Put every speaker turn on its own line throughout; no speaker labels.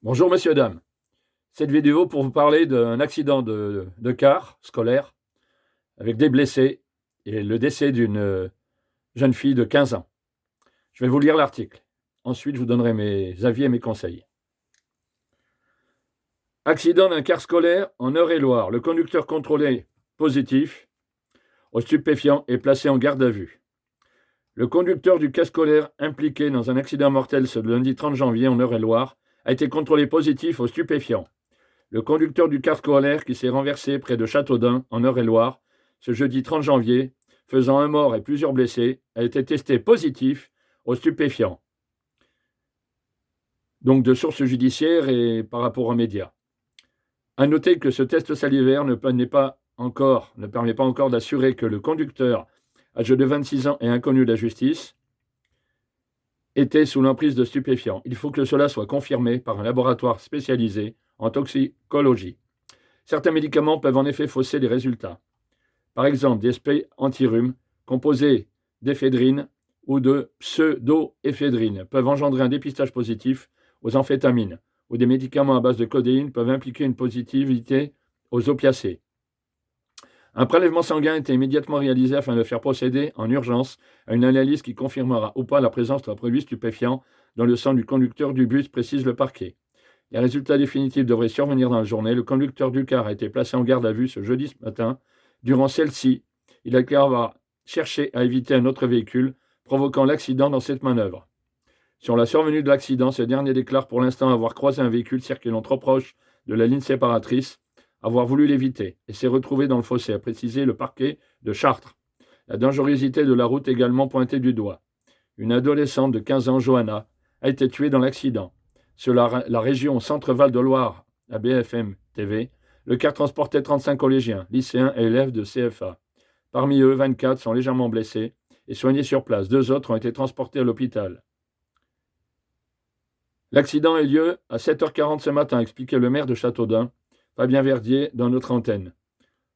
Bonjour messieurs, dames. Cette vidéo pour vous parler d'un accident de car scolaire avec des blessés et le décès d'une jeune fille de 15 ans. Je vais vous lire l'article. Ensuite, je vous donnerai mes avis et mes conseils. Accident d'un car scolaire en Eure-et-Loire. Le conducteur contrôlé positif aux stupéfiants est placé en garde à vue. Le conducteur du car scolaire impliqué dans un accident mortel ce lundi 30 janvier en Eure-et-Loire a été contrôlé positif aux stupéfiants. Le conducteur du car scolaire qui s'est renversé près de Châteaudun, en Eure-et-Loire, ce jeudi 30 janvier, faisant un mort et plusieurs blessés, a été testé positif aux stupéfiants. Donc de sources judiciaires et par rapport aux médias. À noter que ce test salivaire ne permet pas encore d'assurer que le conducteur, âgé de 26 ans et inconnu de la justice, était sous l'emprise de stupéfiants. Il faut que cela soit confirmé par un laboratoire spécialisé en toxicologie. Certains médicaments peuvent en effet fausser les résultats. Par exemple, des sprays anti-rhume composés d'éphédrine ou de pseudoéphédrine peuvent engendrer un dépistage positif aux amphétamines, ou des médicaments à base de codéine peuvent impliquer une positivité aux opiacés. Un prélèvement sanguin a été immédiatement réalisé afin de faire procéder en urgence à une analyse qui confirmera ou pas la présence d'un produit stupéfiant dans le sang du conducteur du bus, précise le parquet. Les résultats définitifs devraient survenir dans la journée. Le conducteur du car a été placé en garde à vue ce jeudi matin. Durant celle-ci, il a avoir cherché à éviter un autre véhicule, provoquant l'accident dans cette manœuvre. Sur la survenue de l'accident, ce dernier déclare pour l'instant avoir croisé un véhicule circulant trop proche de la ligne séparatrice, avoir voulu l'éviter et s'est retrouvé dans le fossé, a précisé le parquet de Chartres. La dangerosité de la route également pointée du doigt. Une adolescente de 15 ans, Johanna, a été tuée dans l'accident. Sur la région Centre-Val de Loire, à BFM TV, le car transportait 35 collégiens, lycéens et élèves de CFA. Parmi eux, 24 sont légèrement blessés et soignés sur place. 2 autres ont été transportés à l'hôpital. L'accident a eu lieu à 7h40 ce matin, expliquait le maire de Châteaudun, Fabien Verdier, dans notre antenne.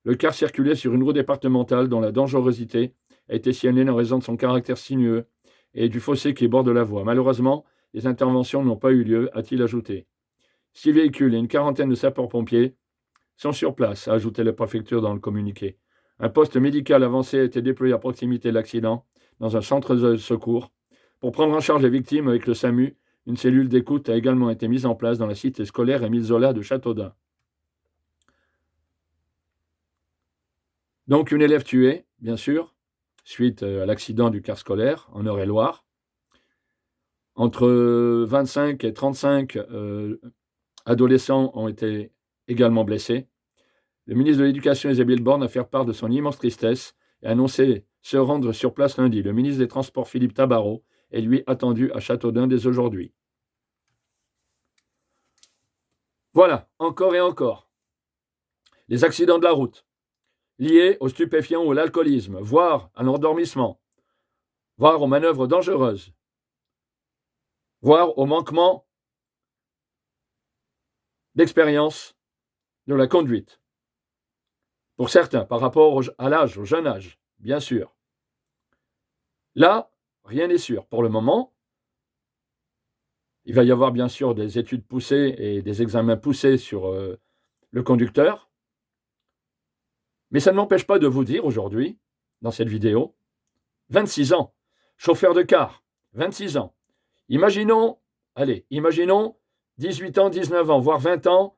Le car circulait sur une route départementale dont la dangerosité a été signalée en raison de son caractère sinueux et du fossé qui borde la voie. Malheureusement, les interventions n'ont pas eu lieu, a-t-il ajouté. 6 véhicules et une quarantaine de sapeurs-pompiers sont sur place, a ajouté la préfecture dans le communiqué. Un poste médical avancé a été déployé à proximité de l'accident, dans un centre de secours. Pour prendre en charge les victimes avec le SAMU, une cellule d'écoute a également été mise en place dans la cité scolaire Émile Zola de Châteaudun. Donc une élève tuée, bien sûr, suite à l'accident du car scolaire en Eure-et-Loire. Entre 25 et 35 adolescents ont été également blessés. Le ministre de l'Éducation, Isabelle Borne, a fait part de son immense tristesse et a annoncé se rendre sur place lundi. Le ministre des Transports, Philippe Tabarot, est lui attendu à Châteaudun dès aujourd'hui. Voilà, encore et encore. Les accidents de la route, liés aux stupéfiants ou à l'alcoolisme, voire à l'endormissement, voire aux manœuvres dangereuses, voire au manquement d'expérience de la conduite. Pour certains, par rapport à l'âge, au jeune âge, bien sûr. Là, rien n'est sûr. Pour le moment, il va y avoir bien sûr des études poussées et des examens poussés sur le conducteur. Mais ça ne m'empêche pas de vous dire aujourd'hui, dans cette vidéo, 26 ans, chauffeur de car, 26 ans. Imaginons 18 ans, 19 ans, voire 20 ans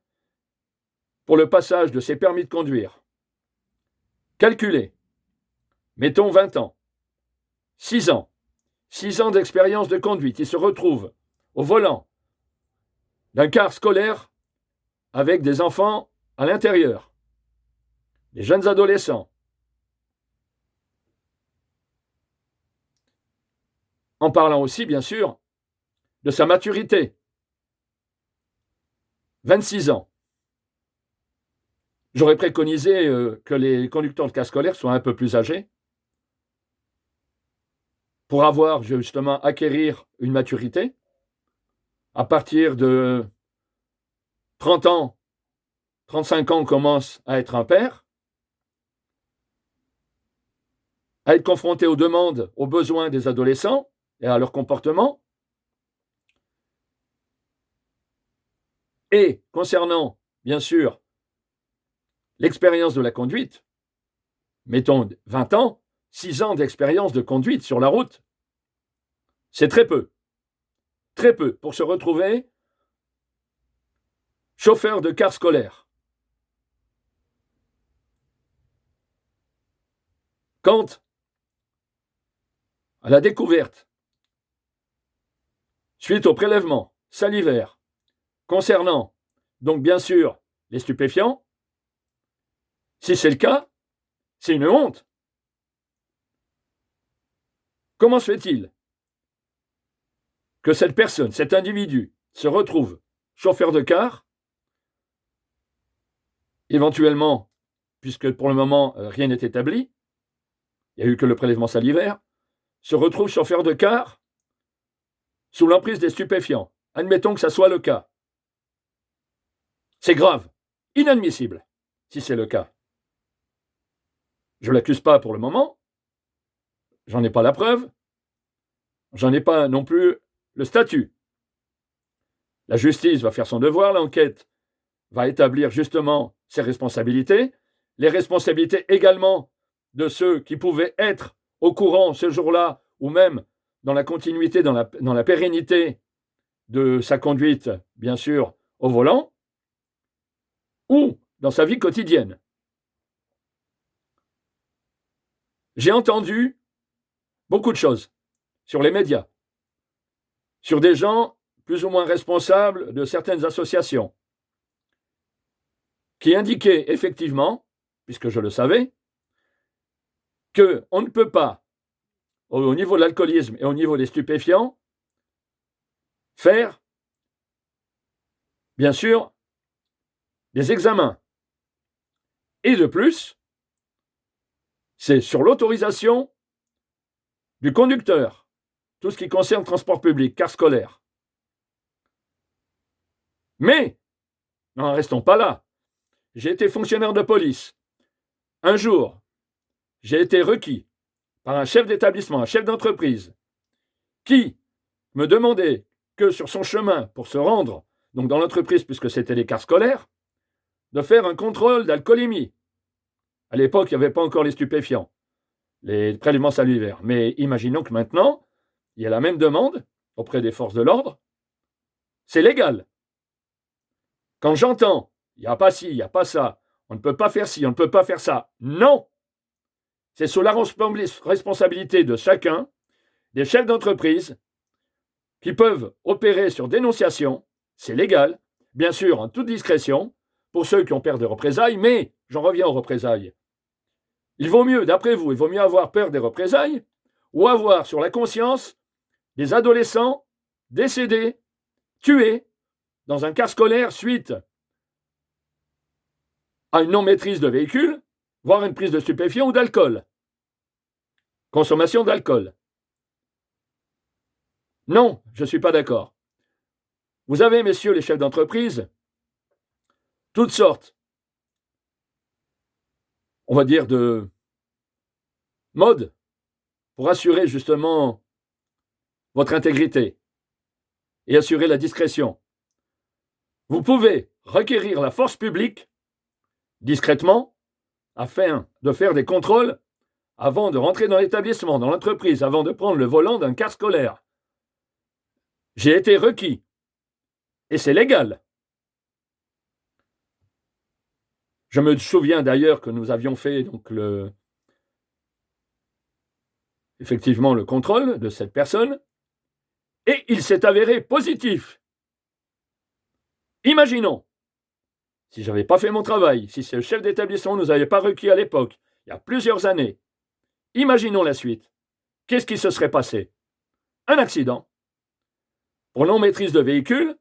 pour le passage de ses permis de conduire. Calculez. Mettons 20 ans. 6 ans. 6 ans d'expérience de conduite. Il se retrouve au volant d'un car scolaire avec des enfants à l'intérieur, des jeunes adolescents. En parlant aussi, bien sûr, de sa maturité. 26 ans. J'aurais préconisé que les conducteurs de car scolaire soient un peu plus âgés pour avoir justement acquérir une maturité. À partir de 30 ans, 35 ans, on commence à être un père, à être confronté aux demandes, aux besoins des adolescents et à leur comportement. Et concernant, bien sûr, l'expérience de la conduite, mettons 20 ans, 6 ans d'expérience de conduite sur la route, c'est très peu. Très peu pour se retrouver chauffeur de car scolaire. Quant à la découverte, suite au prélèvement salivaire, concernant, donc bien sûr, les stupéfiants, si c'est le cas, c'est une honte. Comment se fait-il que cette personne, cet individu, se retrouve chauffeur de car, éventuellement, puisque pour le moment rien n'est établi, il n'y a eu que le prélèvement salivaire, se retrouve chauffeur de car sous l'emprise des stupéfiants. Admettons que ça soit le cas. C'est grave, inadmissible, si c'est le cas. Je ne l'accuse pas pour le moment, j'en ai pas la preuve, j'en ai pas non plus le statut. La justice va faire son devoir, l'enquête va établir justement ses responsabilités, les responsabilités également de ceux qui pouvaient être au courant ce jour-là, ou même dans la continuité, dans la pérennité de sa conduite, bien sûr, au volant, ou dans sa vie quotidienne. J'ai entendu beaucoup de choses sur les médias, sur des gens plus ou moins responsables de certaines associations, qui indiquaient effectivement, puisque je le savais, qu'on ne peut pas, au niveau de l'alcoolisme et au niveau des stupéfiants, faire, bien sûr, des examens. Et de plus, c'est sur l'autorisation du conducteur, tout ce qui concerne transport public, car scolaire. Mais, n'en restons pas là. J'ai été fonctionnaire de police. Un jour, j'ai été requis par un chef d'établissement, un chef d'entreprise, qui me demandait que sur son chemin pour se rendre donc dans l'entreprise, puisque c'était les cars scolaires, de faire un contrôle d'alcoolémie. À l'époque, il n'y avait pas encore les stupéfiants, les prélèvements salivaires. Mais imaginons que maintenant, il y a la même demande auprès des forces de l'ordre. C'est légal. Quand j'entends, il n'y a pas ci, il n'y a pas ça, on ne peut pas faire ci, on ne peut pas faire ça. Non! C'est sous la responsabilité de chacun, des chefs d'entreprise, qui peuvent opérer sur dénonciation, c'est légal, bien sûr en toute discrétion, pour ceux qui ont peur des représailles, mais j'en reviens aux représailles. Il vaut mieux, d'après vous, il vaut mieux avoir peur des représailles ou avoir sur la conscience des adolescents décédés, tués, dans un car scolaire suite à une non-maîtrise de véhicule, voire une prise de stupéfiants ou d'alcool. Consommation d'alcool. Non, je ne suis pas d'accord. Vous avez, messieurs les chefs d'entreprise, toutes sortes, on va dire, de modes pour assurer justement votre intégrité et assurer la discrétion. Vous pouvez requérir la force publique discrètement afin de faire des contrôles avant de rentrer dans l'établissement, dans l'entreprise, avant de prendre le volant d'un car scolaire. J'ai été requis et c'est légal. Je me souviens d'ailleurs que nous avions fait donc effectivement le contrôle de cette personne et il s'est avéré positif. Imaginons, si je n'avais pas fait mon travail, si ce chef d'établissement ne nous avait pas requis à l'époque, il y a plusieurs années, imaginons la suite. Qu'est-ce qui se serait passé? Un accident. Pour non-maîtrise de véhicule,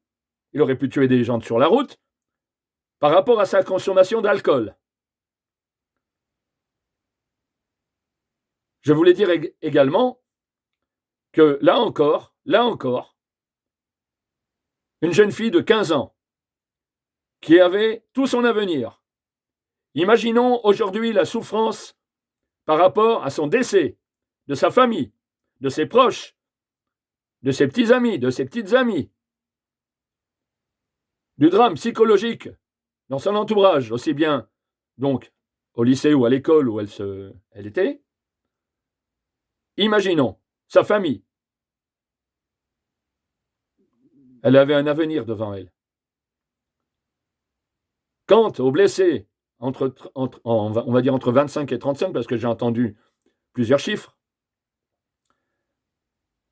il aurait pu tuer des gens sur la route par rapport à sa consommation d'alcool. Je voulais dire également que là encore, une jeune fille de 15 ans qui avait tout son avenir. Imaginons aujourd'hui la souffrance par rapport à son décès, de sa famille, de ses proches, de ses petits amis, de ses petites amies. du drame psychologique dans son entourage, aussi bien donc au lycée ou à l'école où elle était. Imaginons sa famille. Elle avait un avenir devant elle. Quant aux blessés, on va dire entre 25 et 35, parce que j'ai entendu plusieurs chiffres,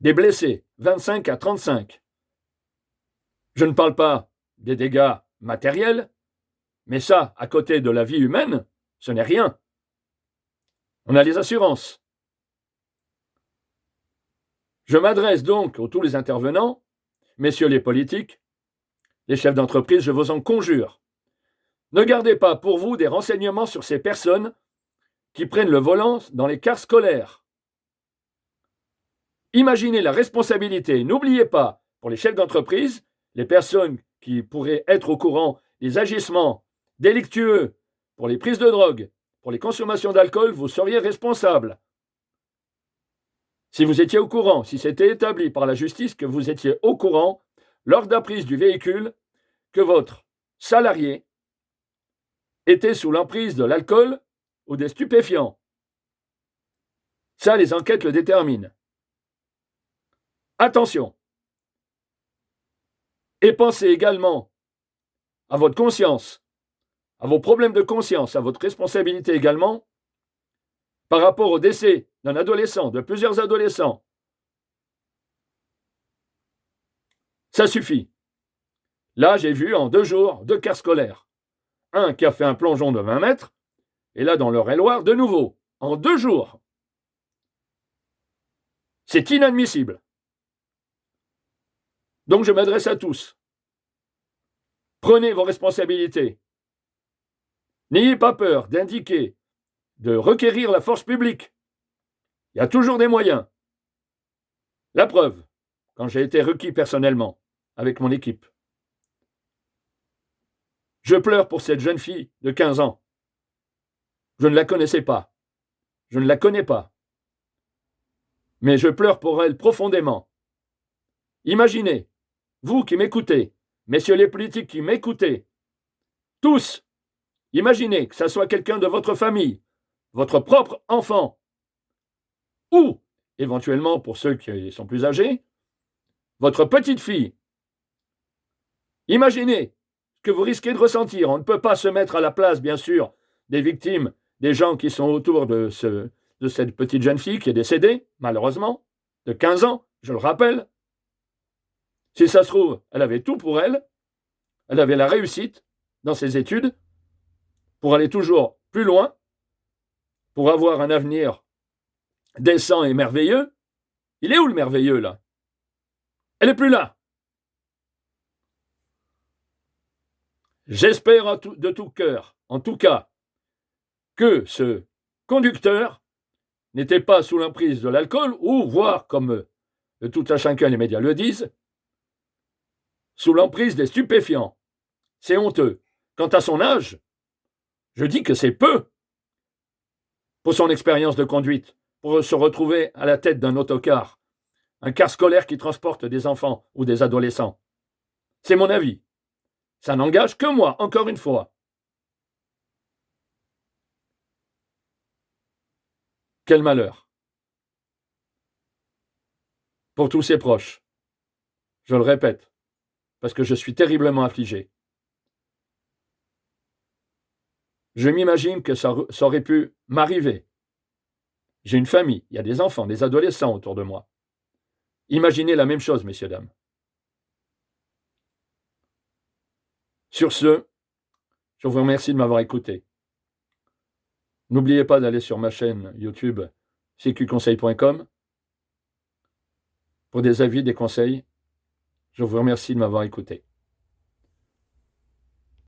des blessés, 25 à 35. Je ne parle pas des dégâts matériels, mais ça, à côté de la vie humaine, ce n'est rien. On a les assurances. Je m'adresse donc à tous les intervenants, messieurs les politiques, les chefs d'entreprise, je vous en conjure. Ne gardez pas pour vous des renseignements sur ces personnes qui prennent le volant dans les cars scolaires. Imaginez la responsabilité. N'oubliez pas, pour les chefs d'entreprise, les personnes qui pourraient être au courant des agissements délictueux pour les prises de drogue, pour les consommations d'alcool, vous seriez responsable. Si vous étiez au courant, si c'était établi par la justice que vous étiez au courant, lors de la prise du véhicule, que votre salarié était sous l'emprise de l'alcool ou des stupéfiants. Ça, les enquêtes le déterminent. Attention. Et pensez également à votre conscience, à vos problèmes de conscience, à votre responsabilité également, par rapport au décès d'un adolescent, de plusieurs adolescents. Ça suffit. Là, j'ai vu en 2 jours 2 cars scolaires. Un qui a fait un plongeon de 20 mètres, et là, dans l'Eure-et-Loir, de nouveau, en 2 jours. C'est inadmissible. Donc, je m'adresse à tous. Prenez vos responsabilités. N'ayez pas peur d'indiquer, de requérir la force publique. Il y a toujours des moyens. La preuve, quand j'ai été requis personnellement avec mon équipe. Je pleure pour cette jeune fille de 15 ans. Je ne la connaissais pas. Je ne la connais pas. Mais je pleure pour elle profondément. Imaginez, vous qui m'écoutez, messieurs les politiques qui m'écoutez, tous, imaginez que ça soit quelqu'un de votre famille, votre propre enfant, ou, éventuellement pour ceux qui sont plus âgés, votre petite fille. Imaginez ce que vous risquez de ressentir. On ne peut pas se mettre à la place, bien sûr, des victimes, des gens qui sont autour de cette petite jeune fille qui est décédée, malheureusement, de 15 ans, je le rappelle. Si ça se trouve, elle avait tout pour elle, elle avait la réussite dans ses études, pour aller toujours plus loin, pour avoir un avenir décent et merveilleux. Il est où le merveilleux, là? Elle n'est plus là. J'espère de tout cœur, en tout cas, que ce conducteur n'était pas sous l'emprise de l'alcool, ou voire, comme de tout à chacun les médias le disent, sous l'emprise des stupéfiants. C'est honteux. Quant à son âge, je dis que c'est peu pour son expérience de conduite, pour se retrouver à la tête d'un autocar, un car scolaire qui transporte des enfants ou des adolescents. C'est mon avis. Ça n'engage que moi, encore une fois. Quel malheur. Pour tous ses proches. Je le répète, parce que je suis terriblement affligé. Je m'imagine que ça aurait pu m'arriver. J'ai une famille, il y a des enfants, des adolescents autour de moi. Imaginez la même chose, messieurs, dames. Sur ce, je vous remercie de m'avoir écouté. N'oubliez pas d'aller sur ma chaîne YouTube cqconseil.com pour des avis, des conseils. Je vous remercie de m'avoir écouté.